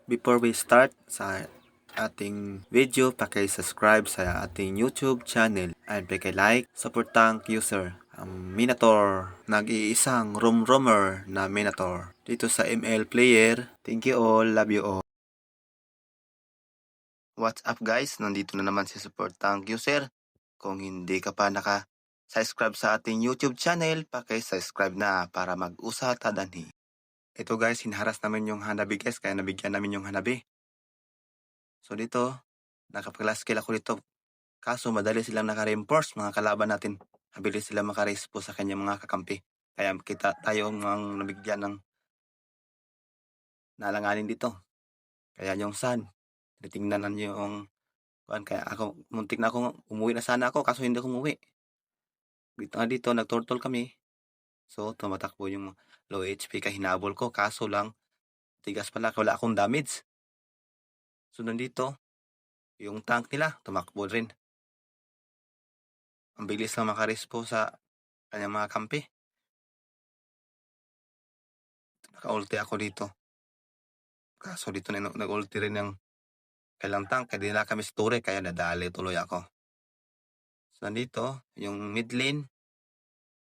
Before we start sa ating video, paki-subscribe sa ating YouTube channel and paki-like, supportang user ang Minotaur, nag-iisang room-roamer na Minotaur dito sa ML player. Thank you all, love you all. What's up guys, nandito na naman si supportang user. Kung hindi ka pa naka-subscribe sa ating YouTube channel, paki-subscribe na para mag-usa tadanhi. Ito guys, hinaharas namin yung hanabi guys, kaya nabigyan namin yung hanabi. So dito, nakapag-last kill ako dito. Kaso madali silang naka-reinforce mga kalaban natin. Mabilis sila maka-respo sa kanyang mga kakampi. Kaya kita tayo ang nabigyan ng nalanganin dito. Kaya yung sun, titingnan nyo yung kaya ako, muntik na akong umuwi na sana ako, kaso hindi ako umuwi. Dito, nag-turtle kami. So, tumatakbo yung low HP kaya hinabol ko. Kaso lang, tigas pala, wala akong damage. So, nandito, yung tank nila, tumakbo rin. Ang bilis lang makarespo sa kanyang mga kampi. Naka-ulti ako dito. Kaso dito na nag-ulti rin yung kailang tank. Kaya di na kami store, kaya nadali tuloy ako. So, nandito, yung mid lane,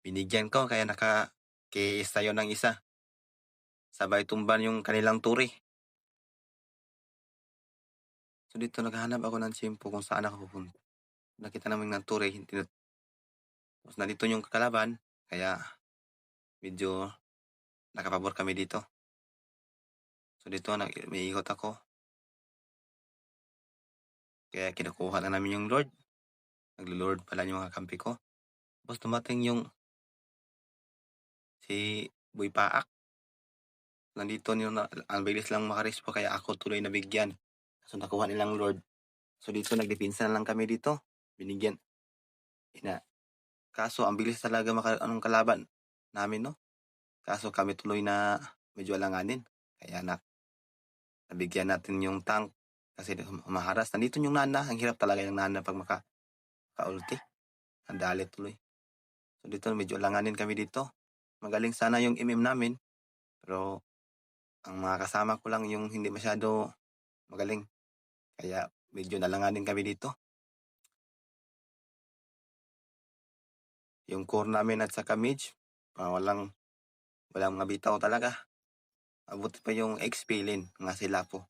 binigyan ko, kaya naka-KS tayo ng isa. Sabay tumban yung kanilang turi. So, dito naghahanap ako ng chimpo kung saan ako pupunta. Nakita namin ng turi. Tapos nandito yung kalaban, kaya medyo nakapabor kami dito. So, dito may ikot ako. Kaya kinukuha na namin yung Lord. Naglo-Lord pala yung mga kampi ko. Tapos tumating yung si Boy Paak. Nandito ang bilis lang makarespo kaya ako tuloy nabigyan. So nakuha nilang Lord. So dito nagdepensa na lang kami dito. Binigyan. Kaso ang bilis talaga anong kalaban namin, no? Kaso kami tuloy na medyo alanganin. Kaya nabigyan natin yung tank kasi maharas. Nandito yung Nana. Ang hirap talaga yung Nana pag maka-ulti. Ang dali tuloy. So dito medyo alanganin kami dito. Magaling sana yung MM namin. Pero ang mga kasama ko lang yung hindi masyado magaling. Kaya medyo nalanganin kami dito. Yung core namin at saka mage, walang mabitaw talaga. Abot pa yung XP lane, nga sila po.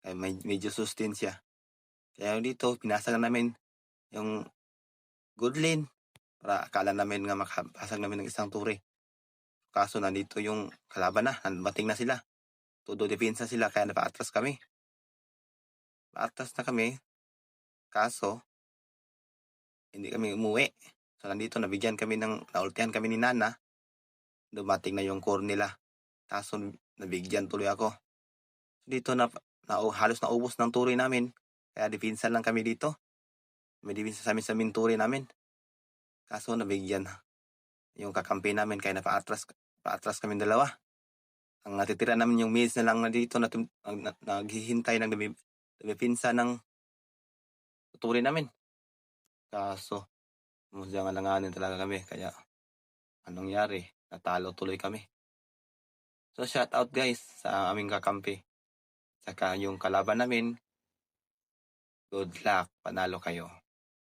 Kaya medyo sustain siya. Kaya dito, pinasag namin yung good lane. Para akala namin nga makapasag namin ng isang turi. Kaso nandito yung kalaban na, bating na sila. Todo depensa sila, kaya napaatras kami. Paatras na kami, kaso hindi kami umuwi. So nandito, naultihan kami ni Nana. Dumating na yung core nila. Kaso nabigyan tuloy ako. Dito halos naubos ng turi namin. Kaya depensa lang kami dito. May depensa sa amin sa turi namin. Kaso nabigyan yung kakampi namin kaya paatras kami dalawa. Ang natitira namin yung maze na lang na dito na naghihintay ng depensa ng turi namin. Kaso mudyang alanganin talaga kami. Kaya anong nangyari? Natalo tuloy kami. So shout out guys sa aming kakampi. Saka yung kalaban namin, good luck, panalo kayo.